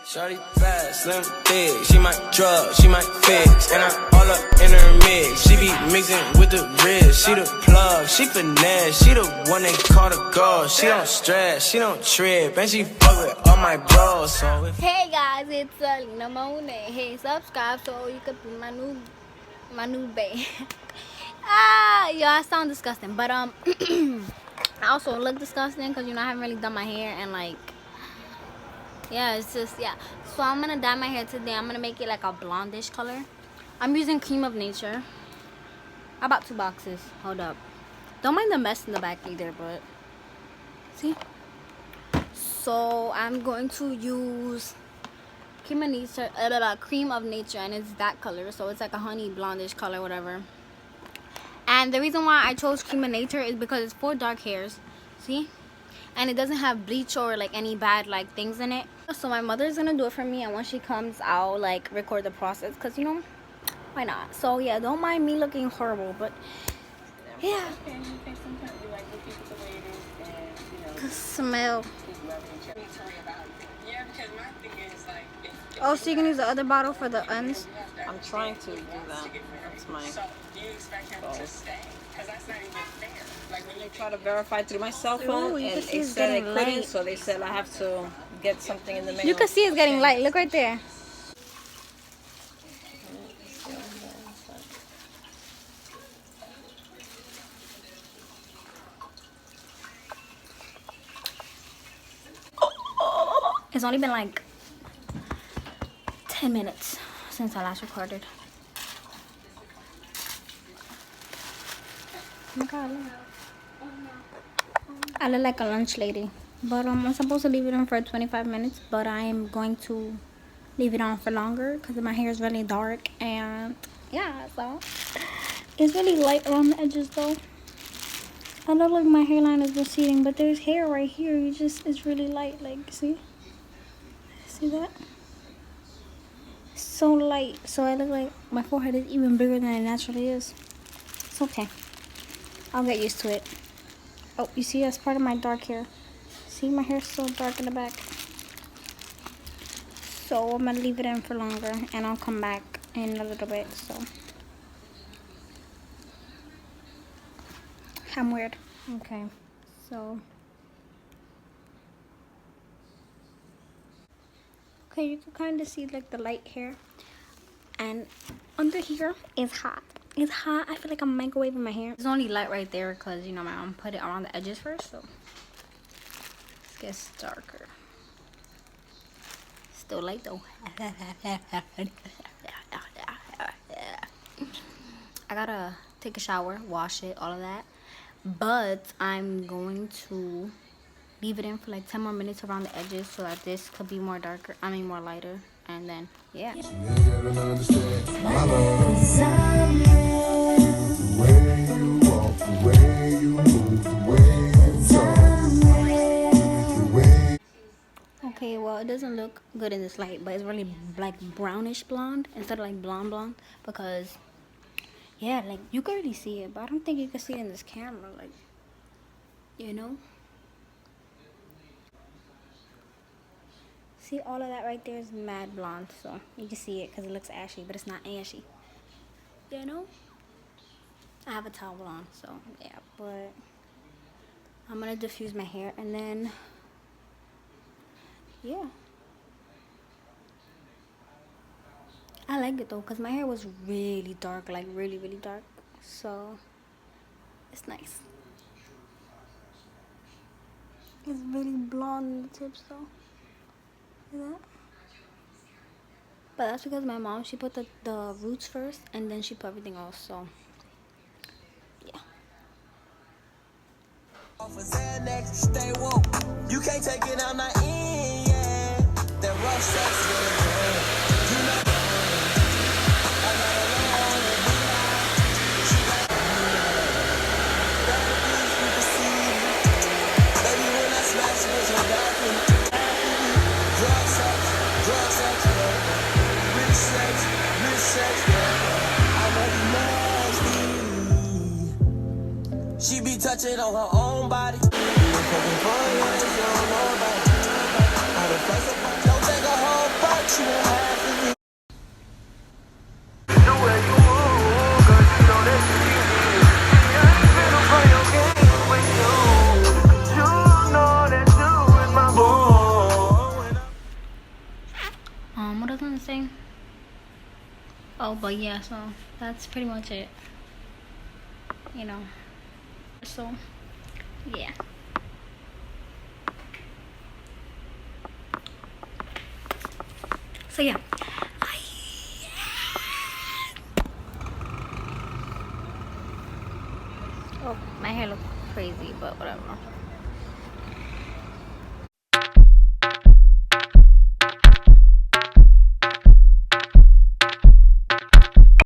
Shorty fast, slim, thick. She might drug, she might fix. And I'm all up in her mix. She be mixing with the wrist. She the plug, she finesse. She the one they call the girl. She don't stress, she don't trip. And she fuck with all my bros. So hey guys, it's Aallena Mon'e. Hey, subscribe so you can be my new bae. Yo, I sound disgusting, but I also look disgusting because I haven't really done my hair and like. Yeah, it's just, yeah. So I'm gonna dye my hair today. I'm gonna make it like a blondish color. I'm using Creme of Nature. I bought 2 boxes. Hold up. Don't mind the mess in the back either, but see. So I'm going to use Creme of Nature, and it's that color. So it's like a honey blondish color, whatever. And the reason why I chose Creme of Nature is because it's for dark hairs. See? And it doesn't have bleach or like any bad like things in it. So my mother's gonna do it for me, and when she comes I'll like record the process, because you know, why not? So yeah, don't mind me looking horrible, but yeah. The smell. Oh, so you can use the other bottle for the ends? I'm trying to do that. That's my goal. Like when you try to verify through my cell phone, ooh, and they said I couldn't, so they said I have to get something in the mail. You can see it's getting light. Look right there. It's only been like 10 minutes since I last recorded. Oh my god, look. I look like a lunch lady, but I'm supposed to leave it on for 25 minutes, but I am going to leave it on for longer because my hair is really dark, and yeah, so it's really light around the edges though. I look like my hairline is receding, but there's hair right here. It's really light, like, see that? So light, so I look like my forehead is even bigger than it naturally is. It's okay, I'll get used to it. Oh, you see, that's part of my dark hair. See, my hair's so dark in the back. So I'm gonna leave it in for longer, and I'll come back in a little bit. So I'm weird. Okay, so okay, you can kind of see like the light hair, and under here is hot. It's hot. I feel like I'm microwaving my hair. It's only light right there because, you know, my mom put it around the edges first, so it gets darker. Still light though. I gotta take a shower, wash it, all of that. But I'm going to leave it in for like 10 more minutes around the edges so that this could be more darker, more lighter. And then, yeah. Okay, well, it doesn't look good in this light, but it's really like brownish blonde instead of like blonde, because yeah, like you can really see it, but I don't think you can see it in this camera, like, you know. See, all of that right there is mad blonde, so you can see it because it looks ashy, but it's not ashy, you know. I have a towel on, so yeah, but I'm gonna diffuse my hair, and then yeah, I like it though because my hair was really dark, like really dark, so it's nice. It's really blonde in the tips though. That. But that's because my mom, she put the roots first and then she put everything else, so yeah. Stay woke. You can't take it on the end, yeah. That rough sex she be touching on her own body. Don't take a whole What was I gonna say? Oh, but yeah, so that's pretty much it. You know. So yeah. So yeah. Oh, my hair looks crazy, but whatever.